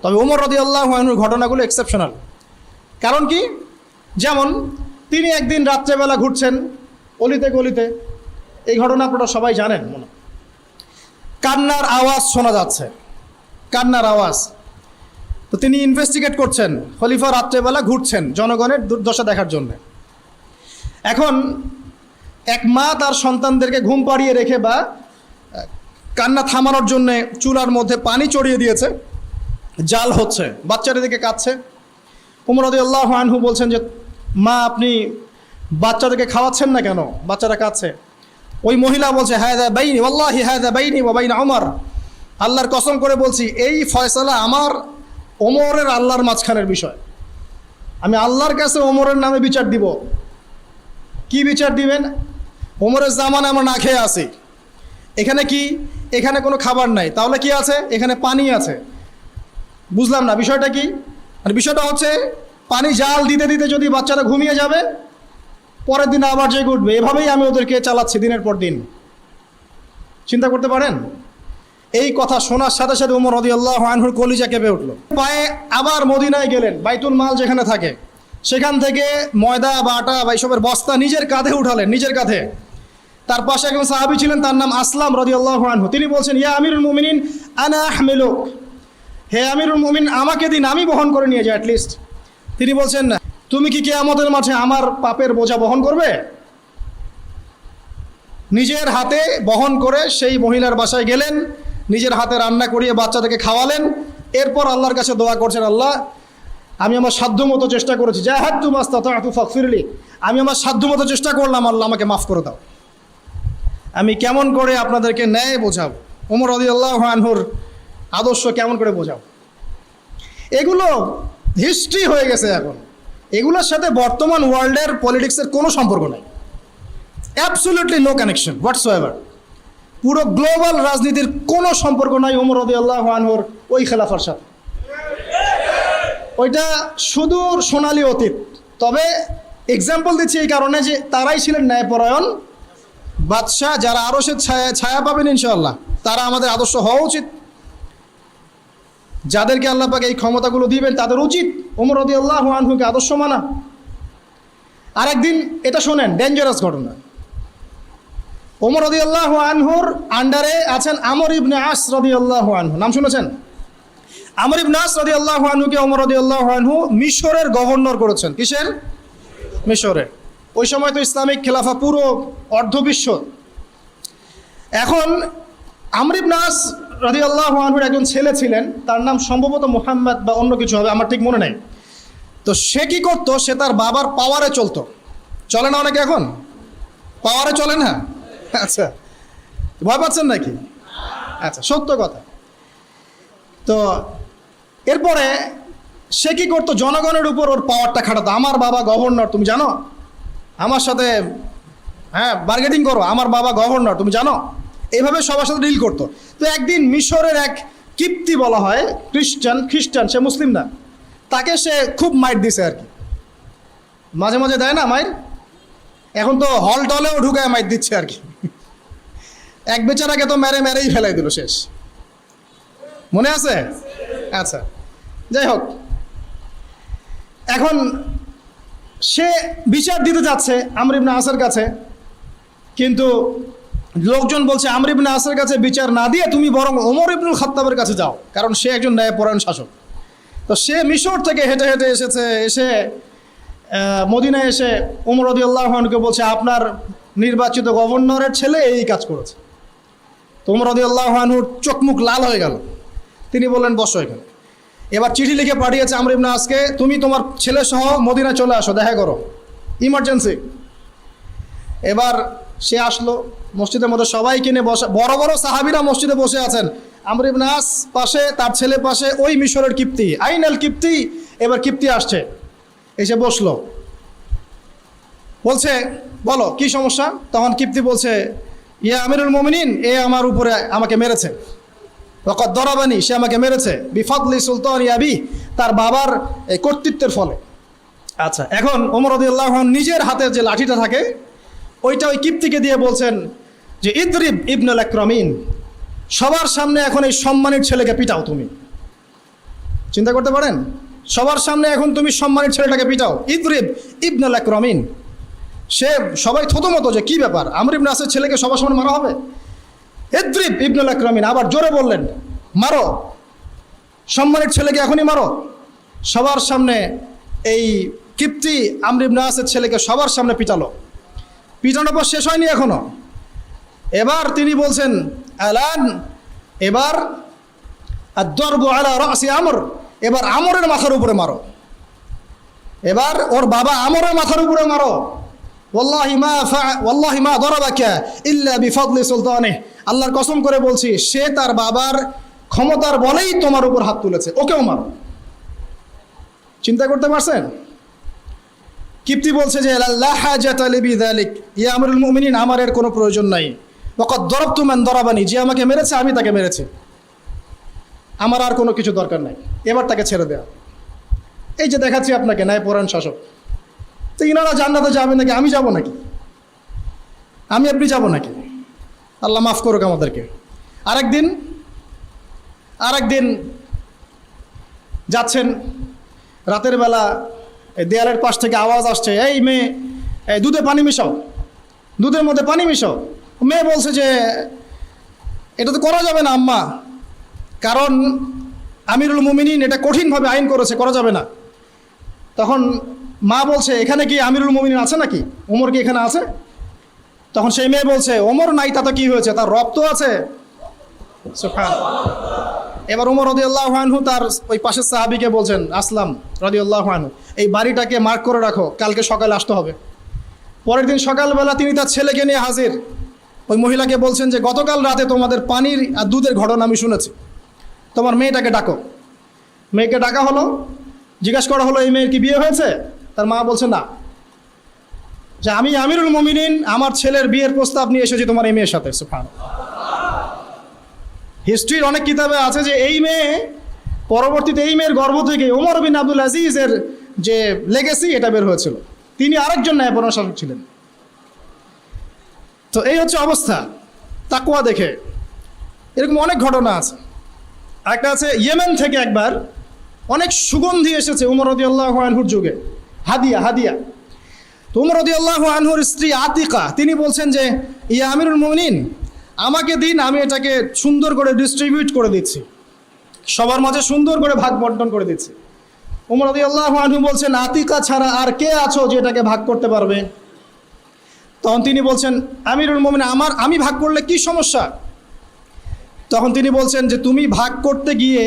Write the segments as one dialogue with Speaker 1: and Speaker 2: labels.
Speaker 1: তবে ওমর রাদিয়াল্লাহু আনহুর ঘটনাগুলো এক্সেপশনাল। কারণ কি? যেমন তিনি একদিন রাত্রেবেলা ঘুরছেন অলিতে গলিতে, এই ঘটনা আপনারা সবাই জানেন মনে, কান্নার আওয়াজ শোনা যাচ্ছে, কান্নার আওয়াজ। তো তিনি ইনভেস্টিগেট করছেন, খলিফা রাত্রেবেলা ঘুরছেন জনগণের দুর্দশা দেখার জন্য। এখন এক মা তার সন্তানদেরকে ঘুম পাড়িয়ে রেখে বা কান্না থামানোর জন্যে চুলার মধ্যে পানি চড়িয়ে দিয়েছে, জাল হচ্ছে, বাচ্চারা দিকে কাঁদছে। ওমর রাদিয়াল্লাহু আনহু বলছেন যে মা আপনি বাচ্চাদেরকে খাওয়াচ্ছেন না কেন, বাচ্চারা কাঁদছে। ওই মহিলা বলছে হাযা বাইনি ওয়াল্লাহি হাযা বাইনি ওয়া বাইনা ওমর, আল্লাহর কসম করে বলছি এই ফয়সালা আমার ওমরের আল্লাহর মাঝখানের বিষয়, আমি আল্লাহর কাছে ওমরের নামে বিচার দিব। কি বিচার দিবেন? ওমরের জামানে আমরা না খেয়ে আসি, এখানে কি, এখানে কোনো খাবার নাই, তাহলে কি আছে? এখানে পানি আছে। বুঝলাম না বিষয়টা কি। মানে বিষয়টা হচ্ছে পানি জাল দিতে দিতে যদি বাচ্চারা ঘুমিয়ে যাবে, পরের দিন আবার জেগে উঠবে, এভাবেই আমি ওদেরকে চালাচ্ছি দিনের পর দিন। চিন্তা করতে পারেন? এই কথা শোনার সাথে সাথে ওমর রাদিয়াল্লাহু আনহুর কলিজা কেঁপে উঠল। পায়ে আবার মদিনায় গেলেন, বাইতুল মাল যেখানে থাকে সেখান থেকে ময়দা বা আটা বা এইসবের বস্তা নিজের কাঁধে উঠালেন, নিজের কাঁধে। তার পাশে একজন সাহাবী ছিলেন, তার নাম আসলাম রাদিয়াল্লাহু আনহু। তিনি বলছেন ইয়া আমিরুল মুমিনিন আনা আহমিলুক, হে আমিরুল মুমিন আমাকে দিন, আমি বহন করে নিয়ে যাই অ্যাটলিস্ট। তিনি বলছেন তুমি কি কিয়ামতের মাঠে আমার পাপের বোঝা বহন করবে? নিজের হাতে বহন করে সেই মহিলার বাসায় গেলেন, নিজের হাতে রান্না করিয়ে বাচ্চাদেরকে খাওয়ালেন। এরপর আল্লাহর কাছে দোয়া করছেন, আল্লাহ আমি আমার সাধ্যমতো চেষ্টা করেছি, জাহাদতু মাস্তাতা'তু ফাগফিরলি, আমি আমার সাধ্যমতো চেষ্টা করলাম, আল্লাহ আমাকে মাফ করে দাও। আমি কেমন করে আপনাদেরকে ন্যায় বোঝাবো, ওমর রাদিয়াল্লাহু আনহুর আদর্শ কেমন করে বোঝাবো? এগুলো হিস্ট্রি হয়ে গেছে এখন, এগুলোর সাথে বর্তমান ওয়ার্ল্ডের পলিটিক্সের কোনো সম্পর্ক নেই, অ্যাবসলিউটলি নো কানেকশন হোয়াটসোএভার। পুরো গ্লোবাল রাজনীতির কোনো সম্পর্ক নাই ওমর রাদিয়াল্লাহু আনহুর ওই খেলাফার সাথে। ওইটা সুদূর সোনালী অতীত। তবে এক্সাম্পল দিচ্ছি এই কারণে যে তারাই ছিলেন ন্যায়পরায়ণ বাদশাহ, যারা আরশের ছায়া পাবেন ইনশাআল্লাহ, তারা আমাদের আদর্শ হওয়া উচিত। যাদেরকে আল্লাহ পাক এই ক্ষমতাগুলো দিবেন তাদের উচিত ওমর রাদিয়াল্লাহু আনহুকে আদর্শ মানা। আরেকদিন এটা শোনেন, ডেঞ্জারাস ঘটনা। ওমর রাদিয়াল্লাহু আনহুর আন্ডারে আছেন আমর ইবনে আস রাদিয়াল্লাহু আনহু, নাম শুনেছেন? আমর ইবনে আস রাদিয়াল্লাহু আনহুকে ওমর রাদিয়াল্লাহু আনহু মিশরের গভর্নর করেছেন। কিসের? মিশরের। ওই সময় তো ইসলামিক খেলাফা পুরো অর্ধবিশ্ব। এখন আমর ইবনে আস রাদিয়াল্লাহু আনহুর একজন ছেলে ছিলেন, তার নাম সম্ভবত মুহাম্মদ বা অন্য কিছু হবে, আমার ঠিক মনে নেই। তো সে কি করতো, সে তার বাবার পাওয়ারে চলতো। চলে না অনেকে এখন? পাওয়ারে চলে না? আচ্ছা, ভয় পাচ্ছেন নাকি? আচ্ছা, সত্য কথা। তো এরপরে সে কি করতো, জনগণের উপর ওর পাওয়ারটা খাটাতো। আমার বাবা গভর্নর, তুমি জানো? আমার সাথে বার্গেটিং করো, আমার বাবা গভর্নর, তুমি জানো? এইভাবে সবার সাথে ডিল করতো। তো একদিন মিশরের এক কিপ্তি বলা হয়, খ্রিস্টান, সে মুসলিম না, তাকে সে খুব মাইর দিছে আর কি। মাঝে মাঝে দেয় না মাইর, এখন তো হল টলেও ঢুকায় মাইর দিচ্ছে আর কি। এক বেচারাকে তো মেরেই ফেলাই দিল, শেষ। মনে আছে? আচ্ছা, যাই হোক, এখন সে বিচার দিতে যাচ্ছে আমর ইবনে আসের কাছে, কিন্তু লোকজন বলছে আমর ইবনে আসের কাছে বিচার না দিয়ে তুমি বরং ওমর ইবনুল খাত্তাবের কাছে যাও, কারণ সে একজন ন্যায়পরায়ণ শাসক। তো সে মিশর থেকে হেঁটে হেঁটে এসে মদিনায় এসে ওমর রাদিয়াল্লাহু আনহুকে বলছে আপনার নির্বাচিত গভর্নরের ছেলে এই কাজ করেছে। তো ওমর রাদিয়াল্লাহু আনহুর চোখ মুখ লাল হয়ে গেল। তিনি বললেন বসো এখানে। এবার চিঠি লিখে পাঠিয়েছে আমর ইবনে আসকে, তুমি তোমার ছেলে সহ মদিনায় চলে আসো, দেখা করো, ইমার্জেন্সি। এবার সে আসলো, মসজিদের মধ্যে সবাইকে নিয়ে বসে, বড় বড় সাহাবীরা মসজিদে বসে আছেন, আমর ইবনে আস পাশে, তার ছেলে পাশে, ওই মিশরের কিপ্তি আইনাল কিপ্তি। এবার কিপ্তি আসছে, এসে বসলো, বলছে বলো কি সমস্যা? তখন কিপ্তি বলছে ইয়া আমিরুল মুমিনিন, এ আমার উপরে আমাকে মেরেছে, ওয়াকাদ দরাবানি, সে আমাকে মেরেছে, বিফাদলি সুলতানি আবি, তার বাবার কর্তৃত্বের ফলে। আচ্ছা, এখন ওমর রাদিয়াল্লাহু আনহু নিজের হাতে যে লাঠিটা থাকে ওইটা ওই কিপ্তিকে দিয়ে বলছেন যে ইদরিব ইবনুল আকরামিন, সবার সামনে এখন এই সম্মানিত ছেলেকে পিটাও তুমি। চিন্তা করতে পারেন? সবার সামনে এখন তুমি সম্মানের ছেলেটাকে পিটাও, ইদরিব ইবনুল আকরামিন। সে সবাই থতমত যে কি ব্যাপার, আমর ইবনে আসের ছেলেকে সবার সামনে মারা হবে? ইদরিব ইবনুল আকরামিন, আবার জোরে বললেন মারো, সম্মানের ছেলেকে এখনই মারো। সবার সামনে এই কিপ্তি আমর ইবনে আসের ছেলেকে সবার সামনে পিটালো। পিটানোর পর শেষ হয়নি এখনো। এবার তিনি বলছেন আলান, এবার আদ-দরবু আলা রাসি আমর, এবার আমরের মাথার উপরে মারো। এবার ওর বাবা আমরের মাথার উপরে মারো। ওয়াল্লাহি মা দরাবাকা ইল্লা বিফাদলি সুলতানিহি, আল্লাহর কসম করে বলছি সে তার বাবার ক্ষমতার বলেই তোমার উপর হাত তুলেছে, ওকেও মারো। চিন্তা করতে পারছেন? কিপ্তি বলছে যে লা হাজাতা লি বিযালিক ইয়া আমরুল মুমিনিন, আমার এর কোনো প্রয়োজন নাই। ওয়াকাদ দরাবতু মান দরাবানি, যে আমাকে মেরেছে আমি তাকে মেরেছি, আমার আর কোনো কিছু দরকার নাই, এবার তাকে ছেড়ে দেয়া। এই যে দেখাচ্ছি আপনাকে ন্যায়পরায়ণ শাসক। তো ইনারা জান্নাতে যাবে নাকি আমি যাব নাকি? আমি আপনি যাব নাকি? আল্লাহ মাফ করুক আমাদেরকে। আরেকদিন যাচ্ছেন, রাতের বেলা দেয়ালের পাশ থেকে আওয়াজ আসছে, এই মেয়ে দুধে পানি মিশাও, দুধের মধ্যে পানি মিশাও। মেয়ে বলছে যে এটা তো করা যাবে না আম্মা, কারণ আমিরুল মুমিনিন এটা কঠিনভাবে আইন করেছে, করা যাবে না। তখন মা বলছে এখানে কি আমিরুল মুমিনিন আছে নাকি, ওমর কি এখানে আছে? তখন সেই মেয়ে বলছে ওমর নাই তাতে কি হয়েছে, তার রব তো আছে। এবার ওমর রাদিয়াল্লাহু আনহু তার ওই পাশের সাহাবীকে বলছেন, আসলাম রাদিয়াল্লাহু আনহু, এই বাড়িটাকে মার্ক করে রাখো, কালকে সকালে আসতে হবে। পরের দিন সকালবেলা তিনি তার ছেলেকে নিয়ে হাজির। ওই মহিলাকে বলছেন যে গতকাল রাতে তোমাদের পানির আর দুধের ঘটনা আমি শুনেছি, তোমার মেয়েটাকে ডাকো। মেয়েকে ডাকা হলো, জিজ্ঞাসা করা হলো এই মেয়ের কি বিয়ে হয়েছে? তার মা বলছে না, যে আমি আমিরুল মুমিনিন আমার ছেলের বিয়ের প্রস্তাব নিয়ে এসেছি তোমার এই মেয়ের সাথে। সুবহানাল্লাহ। হিস্ট্রির অনেক কিতাবে আছে যে এই মেয়ে পরবর্তীতে এই মেয়ের গর্ভ থেকে ওমর বিন আব্দুল আজিজের যে লেগেসি এটা বের হয়েছিল, তিনি আরেকজন ন্যায়পরায়ণ শাসক ছিলেন। তো এই হচ্ছে অবস্থা তাকওয়া দেখে। এরকম অনেক ঘটনা আছে। একটা আছে ইয়েমেন থেকে একবার অনেক সুগন্ধি এসেছে ওমর রাদিয়াল্লাহু আনহুর যুগে, হাদিয়া। তো ওমর রাদিয়াল্লাহু আনহুর স্ত্রী আতিকা তিনি বলছেন যে ইয়া আমিরুল মুমিনিন, আমাকে দিন, আমি এটাকে সুন্দর করে ডিস্ট্রিবিউট করে দিচ্ছি, সবার মাঝে সুন্দর করে ভাগ বন্টন করে দিচ্ছি। ওমর রাদিয়াল্লাহু আনহু বলছেন আতিকা ছাড়া আর কে আছো যে এটাকে ভাগ করতে পারবে? তখন তিনি বলছেন আমিরুল মুমিনিন, আমি ভাগ করলে কি সমস্যা? তখন তিনি বলছেন যে তুমি ভাগ করতে গিয়ে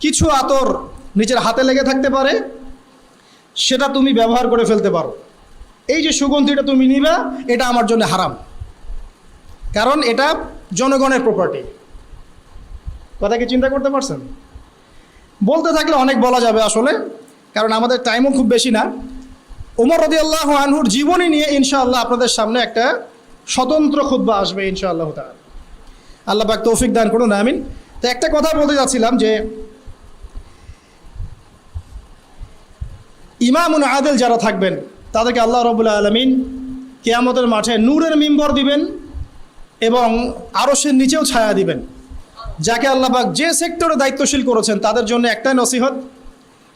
Speaker 1: কিছু আতর নিজের হাতে লেগে থাকতে পারে, সেটা তুমি ব্যবহার করে ফেলতে পারো। এই যে সুগন্ধিটা তুমি নিবা, এটা আমার জন্য হারাম, কারণ এটা জনগণের প্রপার্টি। কথা কি চিন্তা করতে পারছেন? বলতে থাকলে অনেক বলা যাবে আসলে, কারণ আমাদের টাইমও খুব বেশি না। ওমর রাদিয়াল্লাহু আনহুর জীবনী নিয়ে ইনশাআল্লাহ আপনাদের সামনে একটা স্বতন্ত্র খুতবা আসবে ইনশাআল্লাহ তাআলা। আল্লাহ পাক তৌফিক দান করুন, আমিন। তো একটা কথা বলতে যাচ্ছিলাম যে ইমামুন আদিল যারা থাকবেন তাদেরকে আল্লাহ রাব্বুল আলামিন কিয়ামতের মাঠে নূরের মিম্বর দিবেন এবং আরশের নিচেও ছায়া দিবেন। যাকে আল্লাহ পাক যে সেক্টরে দায়িত্বশীল করেছেন তাদের জন্য একটাই নসিহত,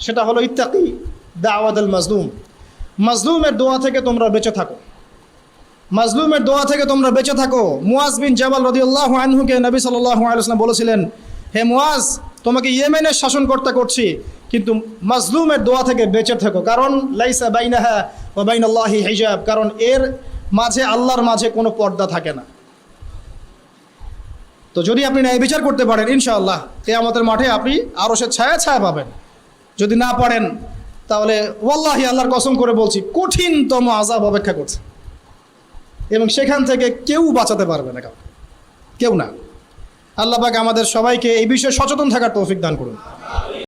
Speaker 1: সেটা হলো ইত্তাকি দাওয়াতুল মাজলুম। মাজলুমের দোয়া থেকে তোমরা বেঁচে থাকো, মাজলুমের দোয়া থেকে তোমরা বেঁচে থাকো। মুয়াজ বিন জাবাল রাদিয়াল্লাহু আনহুকে নবী সাল্লাল্লাহু আলাইহি ওয়াসাল্লাম বলেছিলেন, হে মুয়াজ, তোমাকে ইয়েমেনের শাসনকর্তা করছি, কিন্তু মাজলুমের দোয়া থেকে বেঁচে থাকো, কারণ লাইসা বাইনাহা ওয়া বাইনাল্লাহি হিজাব, কারণ এর মাঝে আল্লাহর মাঝে কোনো পর্দা থাকে না। তো যদি আপনি ন্যায় বিচার করতে পারেন ইনশাআল্লাহ কিয়ামতের মাঠে আপনি আরশের ছায়া পাবেন। যদি না পারেন তাহলে ওয়াল্লাহি আল্লাহর কসম করে বলছি কঠিনতম আযাব অপেক্ষা করছে, এবং সেখান থেকে কেউ বাঁচাতে পারবে না, কেউ না। আল্লাহ পাক আমাদের সবাইকে এই বিষয়ে সচেতন থাকার তৌফিক দান করুন।